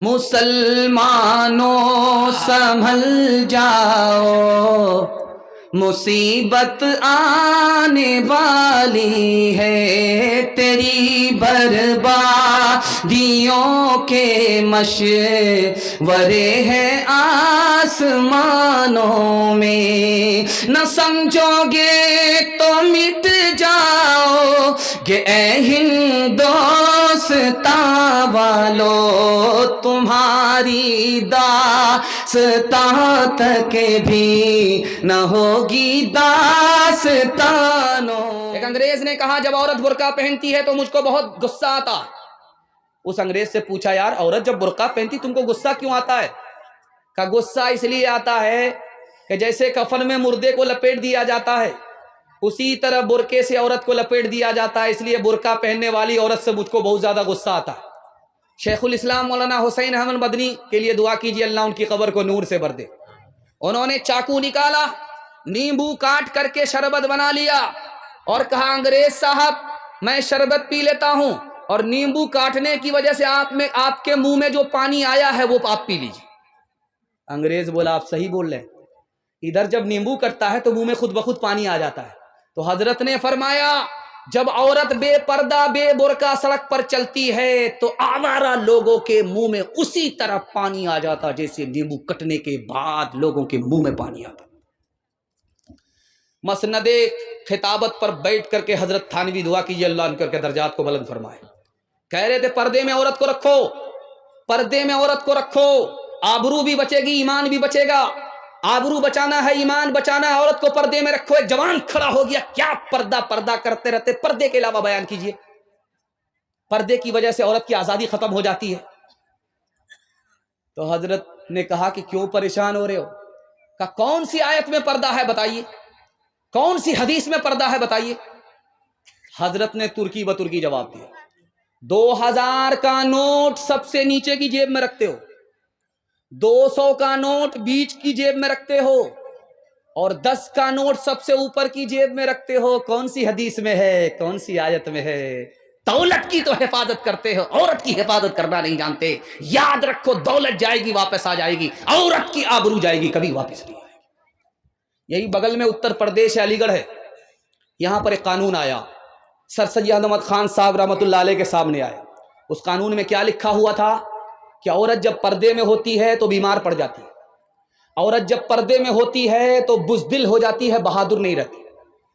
مسلمانوں سنبھل جاؤ، مصیبت آنے والی ہے، تیری بربادیوں کے مشورے ہیں آسمانوں میں، نہ سمجھو گے تو مٹ جاؤ گے اے ہندوستان والو، تمہاری داستان تک بھی نہ ہوگی داستانوں۔ ایک انگریز نے کہا جب عورت برقع پہنتی ہے تو مجھ کو بہت غصہ آتا۔ اس انگریز سے پوچھا یار عورت جب برقع پہنتی تم کو غصہ کیوں آتا ہے؟ کہا غصہ اس لیے آتا ہے کہ جیسے کفن میں مردے کو لپیٹ دیا جاتا ہے اسی طرح برقعے سے عورت کو لپیٹ دیا جاتا ہے، اس لیے برقع پہننے والی عورت سے مجھ کو بہت زیادہ غصہ آتا ہے۔ شیخ الاسلام مولانا حسین احمد مدنی کے لیے دعا کیجیے اللہ ان کی قبر کو نور سے بھر دے۔ انہوں نے چاقو نکالا، نیمبو کاٹ کر کے شربت بنا لیا اور کہا انگریز صاحب میں شربت پی لیتا ہوں اور نیمبو کاٹنے کی وجہ سے آپ کے منہ میں جو پانی آیا ہے وہ آپ پی لیجیے۔ انگریز بولا آپ صحیح بول رہے ہیں، ادھر جب نیمبو کٹتا ہے تو منہ میں خود بخود پانی آ جاتا ہے۔ تو حضرت نے فرمایا جب عورت بے پردہ بے برقع سڑک پر چلتی ہے تو آوارہ لوگوں کے منہ میں اسی طرح پانی آ جاتا جیسے نیمبو کٹنے کے بعد لوگوں کے منہ میں پانی آتا۔ مسند خطابت پر بیٹھ کر کے حضرت تھانوی دعا کیجیے اللہ ان کے درجات کو بلند فرمائے۔ کہہ رہے تھے پردے میں عورت کو رکھو، پردے میں عورت کو رکھو، آبرو بھی بچے گی ایمان بھی بچے گا۔ آبرو بچانا ہے، ایمان بچانا ہے، عورت کو پردے میں رکھو۔ ایک جوان کھڑا ہو گیا کیا پردہ پردہ کرتے رہتے، پردے کے علاوہ بیان کیجئے۔ پردے کی وجہ سے عورت کی آزادی ختم ہو جاتی ہے۔ تو حضرت نے کہا کہ کیوں پریشان ہو رہے ہو؟ کہا کون سی آیت میں پردہ ہے بتائیے، کون سی حدیث میں پردہ ہے بتائیے۔ حضرت نے ترکی بترکی جواب دیا 2000 کا نوٹ سب سے نیچے کی جیب میں رکھتے ہو، 200 کا نوٹ بیچ کی جیب میں رکھتے ہو اور 10 کا نوٹ سب سے اوپر کی جیب میں رکھتے ہو، کون سی حدیث میں ہے، کون سی آیت میں ہے؟ دولت کی تو حفاظت کرتے ہو، عورت کی حفاظت کرنا نہیں جانتے۔ یاد رکھو دولت جائے گی واپس آ جائے گی، عورت کی آبرو جائے گی کبھی واپس نہیں آئے گی۔ یہی بغل میں اتر پردیش علی گڑھ ہے، یہاں پر ایک قانون آیا، سر سید احمد خان صاحب رحمۃ اللہ علیہ کے سامنے آیا۔ اس قانون میں کیا لکھا ہوا تھا کہ عورت جب پردے میں ہوتی ہے تو بیمار پڑ جاتی ہے، عورت جب پردے میں ہوتی ہے تو بزدل ہو جاتی ہے، بہادر نہیں رہتی،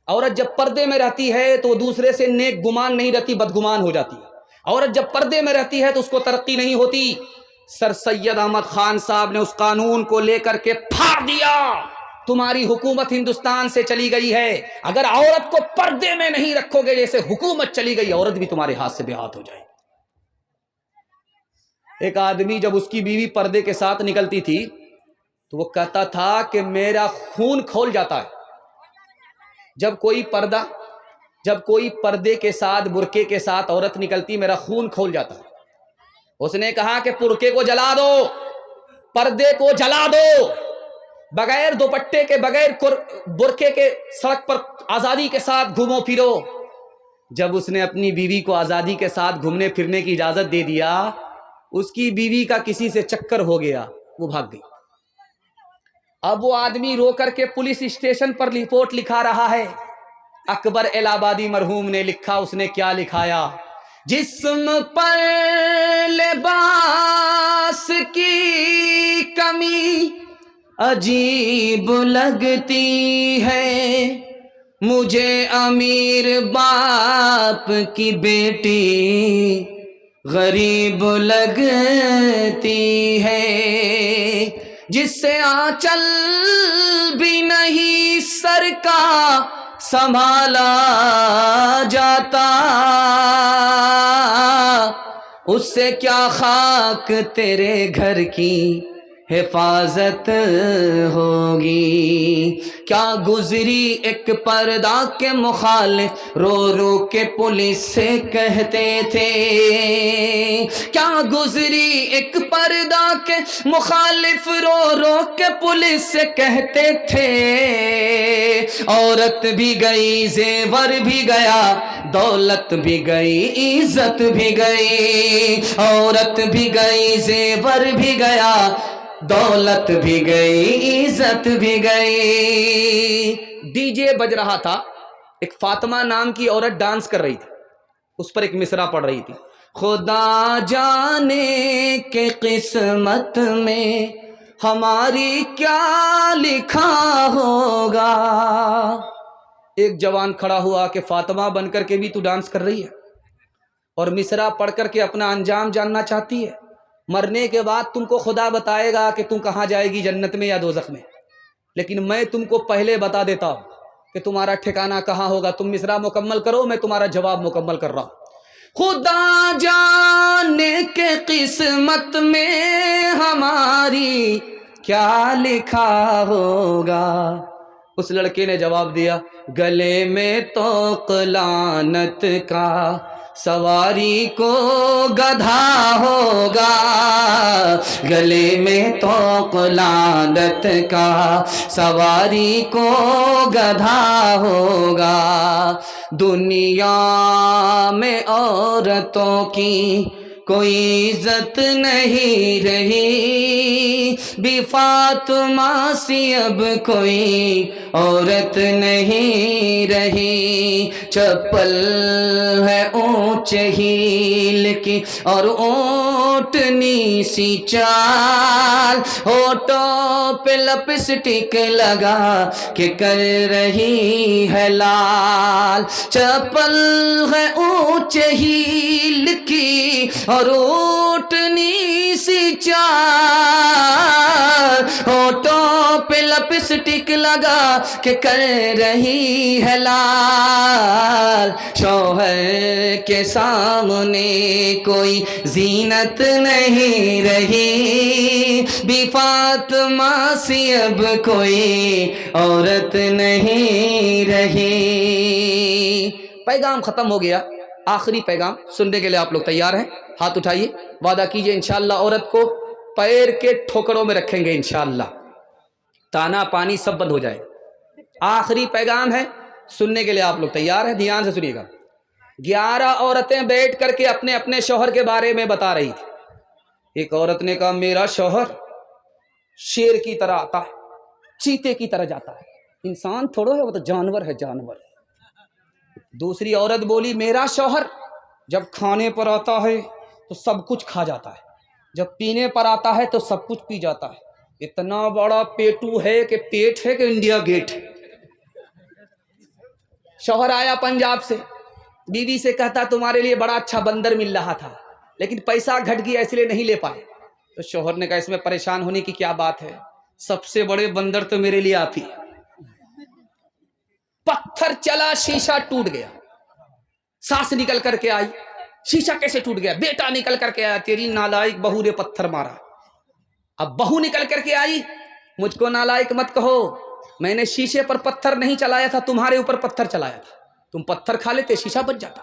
عورت جب پردے میں رہتی ہے تو دوسرے سے نیک گمان نہیں رہتی، بدگمان ہو جاتی ہے، عورت جب پردے میں رہتی ہے تو اس کو ترقی نہیں ہوتی۔ سر سید احمد خان صاحب نے اس قانون کو لے کر کے پھاڑ دیا، تمہاری حکومت ہندوستان سے چلی گئی ہے، اگر عورت کو پردے میں نہیں رکھو گے جیسے حکومت چلی گئی عورت بھی تمہارے ہاتھ سے بے ہاتھ ہو جائے گی۔ ایک آدمی جب اس کی بیوی پردے کے ساتھ نکلتی تھی تو وہ کہتا تھا کہ میرا خون کھول جاتا ہے جب کوئی پردے کے ساتھ برقعے کے ساتھ عورت نکلتی، میرا خون کھول جاتا ہے۔ اس نے کہا کہ برقعے کو جلا دو، پردے کو جلا دو، بغیر دوپٹے کے بغیر برقعے کے سڑک پر آزادی کے ساتھ گھومو پھرو۔ جب اس نے اپنی بیوی کو آزادی کے ساتھ گھومنے پھرنے کی اجازت دے دیا، اس کی بیوی کا کسی سے چکر ہو گیا، وہ بھاگ گئی۔ اب وہ آدمی رو کر کے پولیس اسٹیشن پر رپورٹ لکھا رہا ہے۔ اکبر الہ آبادی مرحوم نے لکھا، اس نے کیا لکھایا؟ جسم پر لباس کی کمی عجیب لگتی ہے، مجھے امیر باپ کی بیٹی غریب لگتی ہے، جس سے آنچل بھی نہیں سر کا سنبھالا جاتا، اس سے کیا خاک تیرے گھر کی حفاظت ہوگی۔ کیا گزری ایک پردہ کے مخالف رو رو کے پولیس سے کہتے تھے، کیا گزری ایک پردہ کے مخالف رو رو کے پولیس سے کہتے تھے عورت بھی گئی زیور بھی گیا دولت بھی گئی عزت بھی گئی عورت بھی گئی زیور بھی گیا دولت بھی گئی عزت بھی گئی. ڈی جے بج رہا تھا, ایک فاطمہ نام کی عورت ڈانس کر رہی تھی, اس پر ایک مصرع پڑھ رہی تھی, خدا جانے کہ قسمت میں ہماری کیا لکھا ہوگا. ایک جوان کھڑا ہوا کہ فاطمہ بن کر کے بھی تو ڈانس کر رہی ہے اور مصرع پڑھ کر کے اپنا انجام جاننا چاہتی ہے. مرنے کے بعد تم کو خدا بتائے گا کہ تم کہاں جائے گی, جنت میں یا دوزخ میں, لیکن میں تم کو پہلے بتا دیتا ہوں کہ تمہارا ٹھکانہ کہاں ہوگا. تم مصرع مکمل کرو, میں تمہارا جواب مکمل کر رہا ہوں. خدا جانے کے قسمت میں ہماری کیا لکھا ہوگا. اس لڑکے نے جواب دیا, گلے میں طوق لعنت کا سواری کو گدھا ہوگا. گلے میں طوق لعنت کا سواری کو گدھا ہوگا. دنیا میں عورتوں کی کوئی عزت نہیں رہی, بی فاطمہ سی اب کوئی عورت نہیں رہی. چپل ہے اونچ ہیل کی اور اونٹنی سی چال, ہونٹوں پہ لپسٹک لگا کہ کر رہی ہے لال. چپل ہے اونچ ہیل کی اور اونٹنی سی چال, ہونٹوں پہ لپسٹک لگا کہ کر رہی ہے لال. شوہر کے سامنے کوئی زینت نہیں رہی, بی فاطمہ سی اب کوئی عورت نہیں رہی. پیغام ختم ہو گیا. آخری پیغام سننے کے لیے آپ لوگ تیار ہیں؟ ہاتھ اٹھائیے, وعدہ کیجئے انشاءاللہ عورت کو پیر کے ٹھوکروں میں رکھیں گے انشاءاللہ, تانا پانی سب بند ہو جائے. آخری پیغام ہے, سننے کے لیے آپ لوگ تیار ہیں؟ دھیان سے سنیے گا. 11 عورتیں بیٹھ کر کے اپنے اپنے شوہر کے بارے میں بتا رہی تھی. ایک عورت نے کہا میرا شوہر شیر کی طرح آتا ہے, چیتے کی طرح جاتا ہے, انسان تھوڑا ہے وہ تو جانور ہے جانور. دوسری عورت بولی میرا شوہر جب کھانے پر آتا ہے تو سب کچھ کھا جاتا ہے, جب پینے پر آتا ہے تو سب کچھ پی جاتا ہے, اتنا بڑا پیٹو ہے کہ پیٹ ہے کہ انڈیا گیٹ ہے. شوہر آیا پنجاب سے, بیوی سے کہتا تمہارے لیے بڑا اچھا بندر مل رہا تھا لیکن پیسہ گھٹ گیا اس لیے نہیں لے پائے. تو شوہر نے کہا اس میں پریشان ہونے کی کیا بات ہے, سب سے بڑے بندر تو میرے لیے آپ ہی. پتھر چلا, شیشہ ٹوٹ گیا. ساس نکل کر کے آئی, شیشہ کیسے ٹوٹ گیا؟ بیٹا نکل کر کے آیا, تیری نالائق بہو نے پتھر مارا. اب بہو نکل کر کے آئی, مجھ کو نالائق مت کہو, میں نے شیشے پر پتھر نہیں چلایا تھا, تمہارے اوپر پتھر چلایا تھا. تم پتھر کھا لیتے شیشہ بچ جاتا.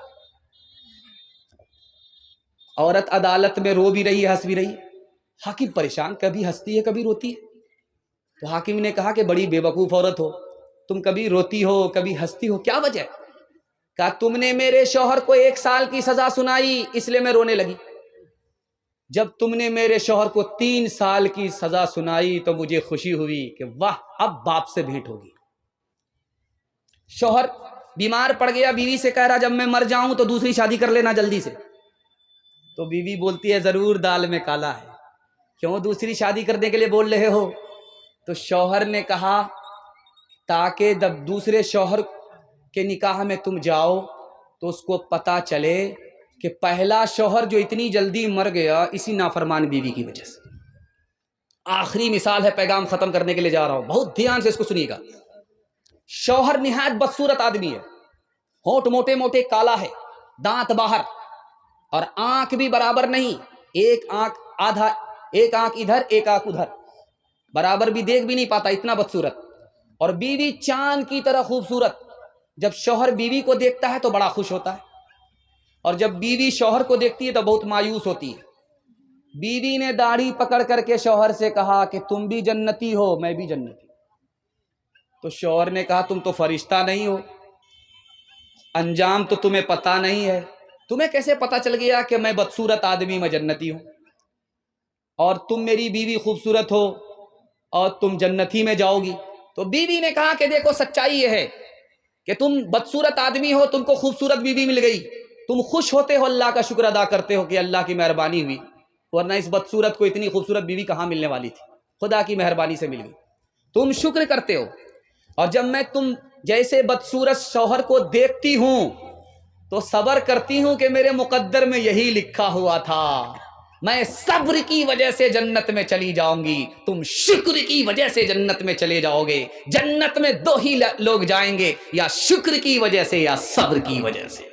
عورت عدالت میں رو بھی رہی ہے, ہنس بھی رہی ہے. حاکم پریشان, کبھی ہنستی ہے کبھی روتی ہے. تو حاکم نے کہا کہ بڑی بے وقوف عورت ہو, تم کبھی روتی ہو کبھی ہنستی ہو, کیا وجہ ہے؟ کہا تم نے میرے شوہر کو 1 سال کی سزا سنائی اس لیے میں رونے لگی. جب تم نے میرے شوہر کو 3 سال کی سزا سنائی تو مجھے خوشی ہوئی کہ واہ اب باپ سے بھیٹ ہوگی. شوہر بیمار پڑ گیا, بیوی سے کہہ رہا جب میں مر جاؤں تو دوسری شادی کر لینا جلدی سے. تو بیوی بولتی ہے ضرور دال میں کالا ہے, کیوں دوسری شادی کرنے کے لیے بول رہے ہو؟ تو شوہر نے کہا تاکہ جب دوسرے شوہر کے نکاح میں تم جاؤ تو اس کو پتا چلے کہ پہلا شوہر جو اتنی جلدی مر گیا اسی نافرمان بیوی کی وجہ سے. آخری مثال ہے, پیغام ختم کرنے کے لیے جا رہا ہوں, بہت دھیان سے اس کو سنیے گا. شوہر نہایت بدصورت آدمی ہے, ہونٹ موٹے موٹے کالا ہے, دانت باہر اور آنکھ بھی برابر نہیں, ایک آنکھ آدھا, ایک آنکھ ادھر ایک آنکھ ادھر, برابر بھی دیکھ بھی نہیں پاتا, اتنا بدصورت. اور بیوی چاند کی طرح خوبصورت. جب شوہر بیوی کو دیکھتا ہے تو بڑا خوش ہوتا ہے, اور جب بیوی شوہر کو دیکھتی ہے تو بہت مایوس ہوتی ہے. بیوی نے داڑھی پکڑ کر کے شوہر سے کہا کہ تم بھی جنتی ہو میں بھی جنتی ہوں۔ تو شوہر نے کہا تم تو فرشتہ نہیں ہو، انجام تو تمہیں پتہ نہیں ہے، تمہیں کیسے پتہ چل گیا کہ میں بدصورت آدمی میں جنتی ہوں، اور تم میری بیوی خوبصورت ہو اور تم جنتی میں جاؤ گی؟ تو بیوی نے کہا کہ دیکھو سچائی یہ ہے کہ تم بدصورت آدمی ہو، تم کو خوبصورت بیوی مل گئی، تم خوش ہوتے ہو، اللہ کا شکر ادا کرتے ہو کہ اللہ کی مہربانی ہوئی، ورنہ اس بدصورت کو اتنی خوبصورت بیوی کہاں ملنے والی تھی، خدا کی مہربانی سے مل گئی، تم شکر کرتے ہو۔ اور جب میں تم جیسے بدصورت شوہر کو دیکھتی ہوں تو صبر کرتی ہوں کہ میرے مقدر میں یہی لکھا ہوا تھا، میں صبر کی وجہ سے جنت میں چلی جاؤں گی، تم شکر کی وجہ سے جنت میں چلے جاؤ گے۔ جنت میں دو ہی لوگ جائیں گے، یا شکر کی وجہ سے یا صبر کی وجہ سے۔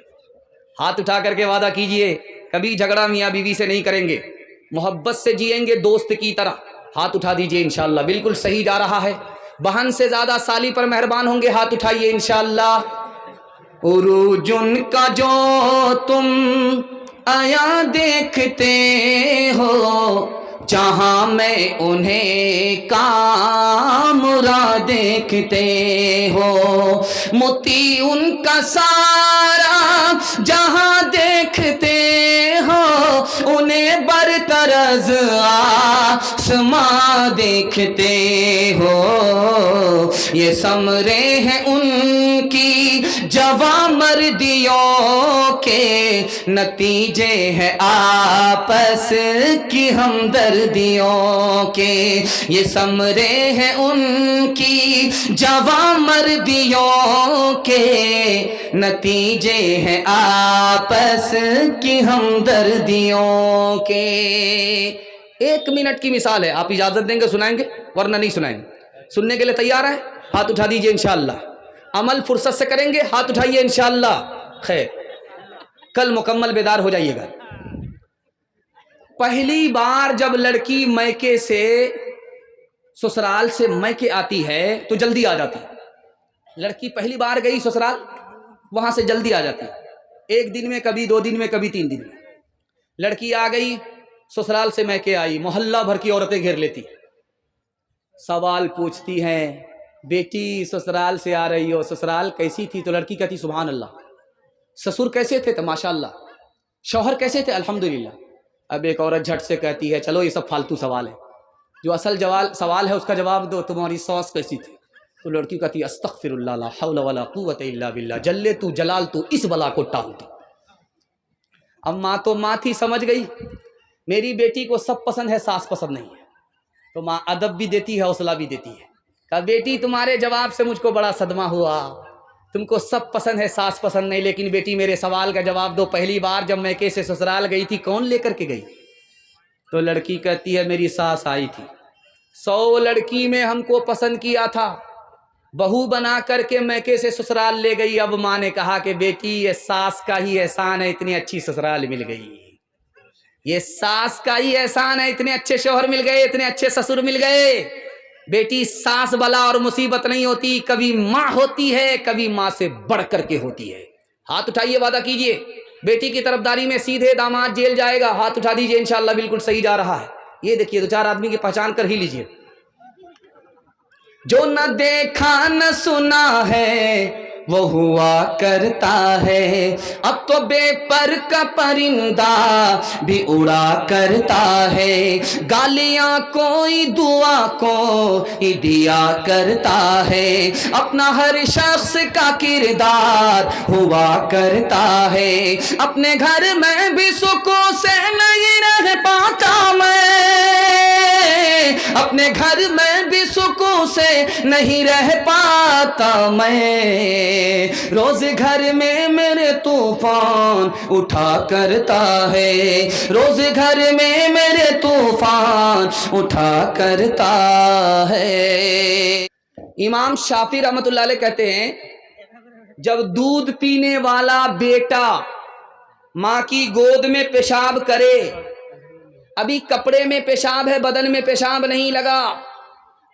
ہاتھ اٹھا کر کے وعدہ کیجئے کبھی جھگڑا میاں بیوی سے نہیں کریں گے، محبت سے جئیں گے دوست کی طرح۔ ہاتھ اٹھا دیجئے انشاءاللہ، بالکل صحیح جا رہا ہے۔ بہن سے زیادہ سالی پر مہربان ہوں گے، ہاتھ اٹھائیے انشاءاللہ۔ عروج ان کا جو تم آیا دیکھتے ہو، جہاں میں انہیں کامرا دیکھتے ہو، موتی ان کا سارا جہاں دیکھتے ہو، انہیں برطرز آسماں دیکھتے ہو، یہ ثمرے ہیں ان کی جواں مردیوں کے، نتیجے ہیں آپس کی ہمدردیوں کے، یہ ثمرے ہیں ان کی جواں مردیوں کے، نتیجے ہیں آپس کی ہمدردیوں کے۔ ایک منٹ کی مثال ہے، آپ اجازت دیں گے سنائیں گے ورنہ نہیں سنائیں گے؟ سننے کے لیے تیار ہیں؟ ہاتھ اٹھا دیجئے انشاءاللہ۔ عمل فرصت سے کریں گے، ہاتھ اٹھائیے انشاءاللہ۔ خیر، کل مکمل بیدار ہو جائیے گا۔ پہلی بار جب لڑکی میکے سے سسرال سے میکے آتی ہے تو جلدی آ جاتی ہے۔ لڑکی پہلی بار گئی سسرال، وہاں سے جلدی آ جاتی ہے، ایک دن میں، کبھی 2 دن میں، کبھی 3 دن میں۔ لڑکی آ گئی سسرال سے میکے آئی، محلہ بھر کی عورتیں گھیر لیتی، سوال پوچھتی ہیں، بیٹی سسرال سے آ رہی ہو، سسرال کیسی تھی؟ تو لڑکی کہتی سبحان اللہ۔ سسر کیسے تھے؟ تو ماشاء اللہ۔ شوہر کیسے تھے؟ الحمدللہ۔ اب ایک عورت جھٹ سے کہتی ہے چلو یہ سب فالتو سوال ہے، جو اصل سوال ہے اس کا جواب دو، تمہاری ساس کیسی تھی؟ تو لڑکی کہتی استغفر اللہ، لا حول ولا قوت الا باللہ، جلے تو جلال تو، اس بلا کو ٹال تو۔ اب ماں تو ماں تھی، سمجھ گئی میری بیٹی کو سب پسند ہے، ساس پسند نہیں ہے، تو ماں ادب بھی دیتی ہے، حوصلہ بھی دیتی ہے۔ کہا بیٹی تمہارے جواب سے مجھ کو بڑا صدمہ ہوا، تم کو سب پسند ہے، ساس پسند نہیں، لیکن بیٹی میرے سوال کا جواب دو، پہلی بار جب میکے سے سسرال گئی تھی کون لے کر کے گئی؟ تو لڑکی کہتی ہے میری ساس آئی تھی، 100 لڑکی میں ہم کو پسند کیا تھا، بہو بنا کر کے میکے سے سسرال لے گئی۔ اب ماں نے کہا کہ بیٹی یہ ساس کا ہی احسان ہے، اتنی اچھی سسرال مل گئی، یہ ساس کا ہی احسان ہے، اتنے اچھے شوہر مل گئے، اتنے اچھے سسر مل گئے۔ بیٹی ساس بلا اور مصیبت نہیں ہوتی، کبھی ماں ہوتی ہے، کبھی ماں سے بڑھ کر کے ہوتی ہے۔ ہاتھ اٹھائیے، وعدہ کیجئے بیٹی کی طرفداری میں سیدھے داماد جیل جائے گا۔ ہاتھ اٹھا دیجئے انشاءاللہ، بالکل صحیح جا رہا ہے۔ یہ دیکھیے 2-4 آدمی کی پہچان کر ہی لیجئے۔ جو نہ دیکھا نہ سنا ہے وہ ہوا کرتا ہے، اب تو بے پر کا پرندہ بھی اڑا کرتا ہے، گالیاں کوئی دعا کو دیا کرتا ہے، اپنا ہر شخص کا کردار ہوا کرتا ہے، اپنے گھر میں بھی سکون سے نہیں رہ پاتا میں، اپنے گھر میں بھی سکون سے نہیں رہ پاتا میں، روز گھر میں میرے طوفان اٹھا کرتا ہے، روز گھر میں میرے طوفان اٹھا کرتا ہے۔ امام شافعی رحمۃ اللہ علیہ کہتے ہیں جب دودھ پینے والا بیٹا ماں کی گود میں پیشاب کرے، ابھی کپڑے میں پیشاب ہے، بدن میں پیشاب نہیں لگا،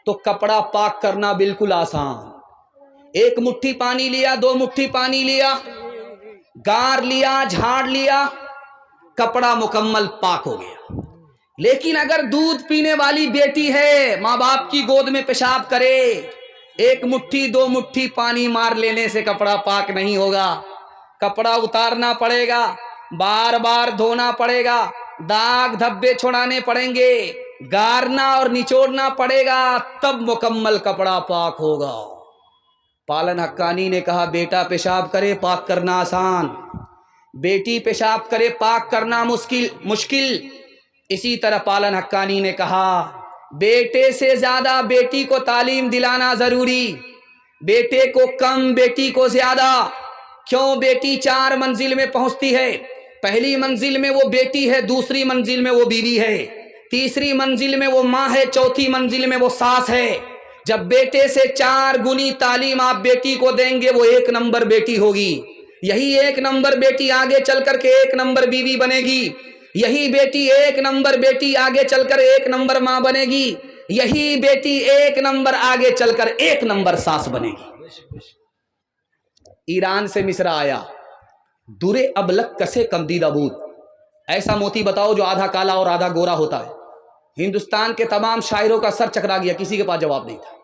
تو کپڑا پاک کرنا بالکل آسان، 1 مٹھی پانی لیا، 2 مٹھی پانی لیا، گار لیا، جھاڑ لیا، کپڑا مکمل پاک ہو گیا۔ لیکن اگر دودھ پینے والی بیٹی ہے، ماں باپ کی گود میں پیشاب کرے، ایک مٹھی دو مٹھی پانی مار لینے سے کپڑا پاک نہیں ہوگا، کپڑا اتارنا پڑے گا، بار بار دھونا پڑے گا، داغ دھبے چھڑانے پڑیں گے، گارنا اور نچوڑنا پڑے گا، تب مکمل کپڑا پاک ہوگا۔ پالن حقانی نے کہا بیٹا پیشاب کرے پاک کرنا آسان، بیٹی پیشاب کرے پاک کرنا مشکل۔ اسی طرح پالن حقانی نے کہا بیٹے سے زیادہ بیٹی کو تعلیم دلانا ضروری، بیٹے کو کم بیٹی کو زیادہ۔ کیوں؟ بیٹی 4 منزل میں پہنچتی ہے، پہلی منزل میں وہ بیٹی ہے، دوسری منزل میں وہ بیوی ہے، تیسری منزل میں وہ ماں ہے، چوتھی منزل میں وہ ساس ہے۔ جب بیٹے سے 4 گنی تعلیم آپ بیٹی کو دیں گے وہ 1 نمبر بیٹی ہوگی، یہی 1 نمبر بیٹی آگے چل کر کے 1 نمبر بیوی بنے گی، یہی بیٹی 1 نمبر بیٹی آگے چل کر 1 نمبر ماں بنے گی، یہی بیٹی 1 نمبر آگے چل کر 1 نمبر ساس بنے گی۔ ایران سے مصر آیا درے ابلک کسے کمدیدہ بود، ایسا موتی بتاؤ جو آدھا کالا اور آدھا گورا ہوتا ہے۔ ہندوستان کے تمام شاعروں کا سر چکرا گیا، کسی کے پاس جواب نہیں تھا۔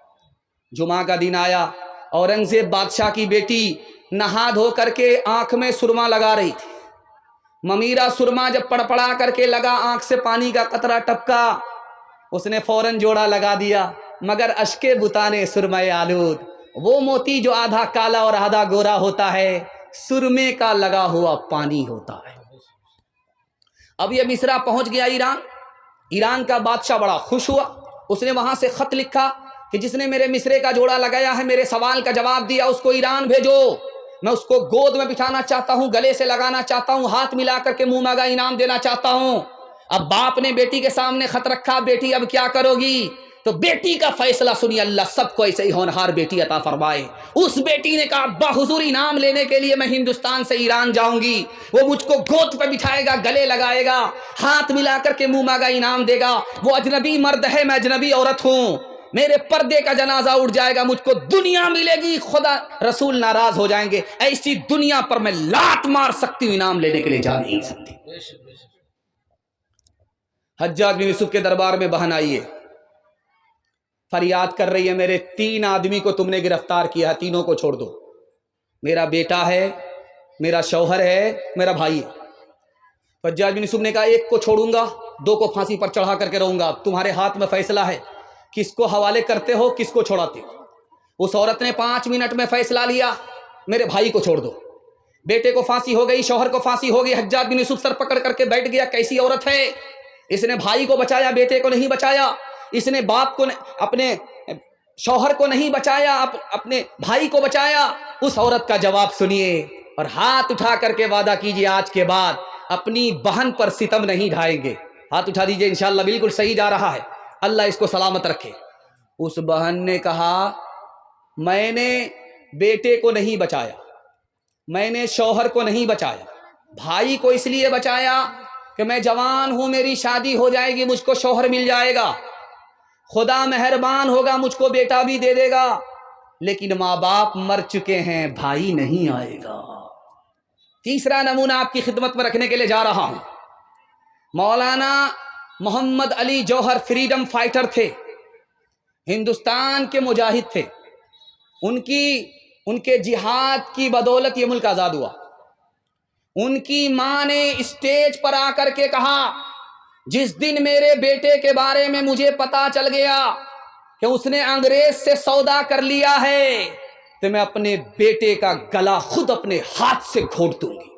جمعہ کا دن آیا، اورنگزیب بادشاہ کی بیٹی نہا دھو کر کے آنکھ میں سرما لگا رہی تھی، ممیرا سرما جب پڑپڑا کر کے لگا، آنکھ سے پانی کا قطرہ ٹپکا، اس نے فوراً جوڑا لگا دیا، مگر اشکے بتانے سرمے آلود، وہ موتی جو آدھا کالا اور آدھا گورا ہوتا ہے سرمے کا لگا ہوا پانی ہوتا ہے۔ اب یہ مصرا پہنچ گیا ایران کا بادشاہ بڑا خوش ہوا، اس نے وہاں سے خط لکھا کہ جس نے میرے مصرے کا جوڑا لگایا ہے، میرے سوال کا جواب دیا، اس کو ایران بھیجو، میں اس کو گود میں بٹھانا چاہتا ہوں، گلے سے لگانا چاہتا ہوں، ہاتھ ملا کر کے منہ مانگا انعام دینا چاہتا ہوں۔ اب باپ نے بیٹی کے سامنے خط رکھا، بیٹی اب کیا کرو گی؟ تو بیٹی کا فیصلہ سنی، اللہ سب کو ایسے ہی ہونہار بیٹی عطا فرمائے۔ اس بیٹی نے کہا ابا حضور انعام لینے کے لیے میں ہندوستان سے ایران جاؤں گی، وہ مجھ کو گود پہ بٹھائے گا، گلے لگائے گا، ہاتھ ملا کر کے منہ مانگا انعام دے گا، وہ اجنبی مرد ہے میں اجنبی عورت ہوں، میرے پردے کا جنازہ اٹھ جائے گا، مجھ کو دنیا ملے گی، خدا رسول ناراض ہو جائیں گے، ایسی دنیا پر میں لات مار سکتی ہوں، انعام لینے کے لیے جا نہیں سکتی۔ حجاج بن یوسف کے دربار میں بہن آئی ہے، فریاد کر رہی ہے میرے 3 آدمی کو تم نے گرفتار کیا ہے، تینوں کو چھوڑ دو، میرا بیٹا ہے، میرا شوہر ہے، میرا بھائی ہے۔ حجاج بن یوسف نے کہا 1 کو چھوڑوں گا، 2 کو پھانسی پر چڑھا کر کے رہوں گا، تمہارے ہاتھ میں فیصلہ ہے، کس کو حوالے کرتے ہو، کس کو چھوڑاتے ہو۔ اس عورت نے 5 منٹ میں فیصلہ لیا، میرے بھائی کو چھوڑ دو۔ بیٹے کو پھانسی ہو گئی، شوہر کو پھانسی ہو گئی، حجاج بن یوسف سر پکڑ کر کے بیٹھ گیا، کیسی عورت ہے، اس نے بھائی کو بچایا، بیٹے کو نہیں بچایا، اس نے باپ کو اپنے شوہر کو نہیں بچایا، اپنے بھائی کو بچایا۔ اس عورت کا جواب سنیے اور ہاتھ اٹھا کر کے وعدہ کیجئے آج کے بعد اپنی بہن پر ستم نہیں ڈھائیں گے، ہاتھ اٹھا دیجئے، انشاءاللہ بالکل صحیح جا رہا ہے، اللہ اس کو سلامت رکھے۔ اس بہن نے کہا میں نے بیٹے کو نہیں بچایا، میں نے شوہر کو نہیں بچایا، بھائی کو اس لیے بچایا کہ میں جوان ہوں، میری شادی ہو جائے گی، مجھ کو شوہر مل جائے گا، خدا مہربان ہوگا مجھ کو بیٹا بھی دے دے گا، لیکن ماں باپ مر چکے ہیں، بھائی نہیں آئے گا۔ تیسرا نمونہ آپ کی خدمت میں رکھنے کے لیے جا رہا ہوں، مولانا محمد علی جوہر فریڈم فائٹر تھے، ہندوستان کے مجاہد تھے، ان کے جہاد کی بدولت یہ ملک آزاد ہوا۔ ان کی ماں نے اسٹیج پر آ کر کے کہا جس دن میرے بیٹے کے بارے میں مجھے پتا چل گیا کہ اس نے انگریز سے سودا کر لیا ہے تو میں اپنے بیٹے کا گلا خود اپنے ہاتھ سے گھونٹ دوں گی۔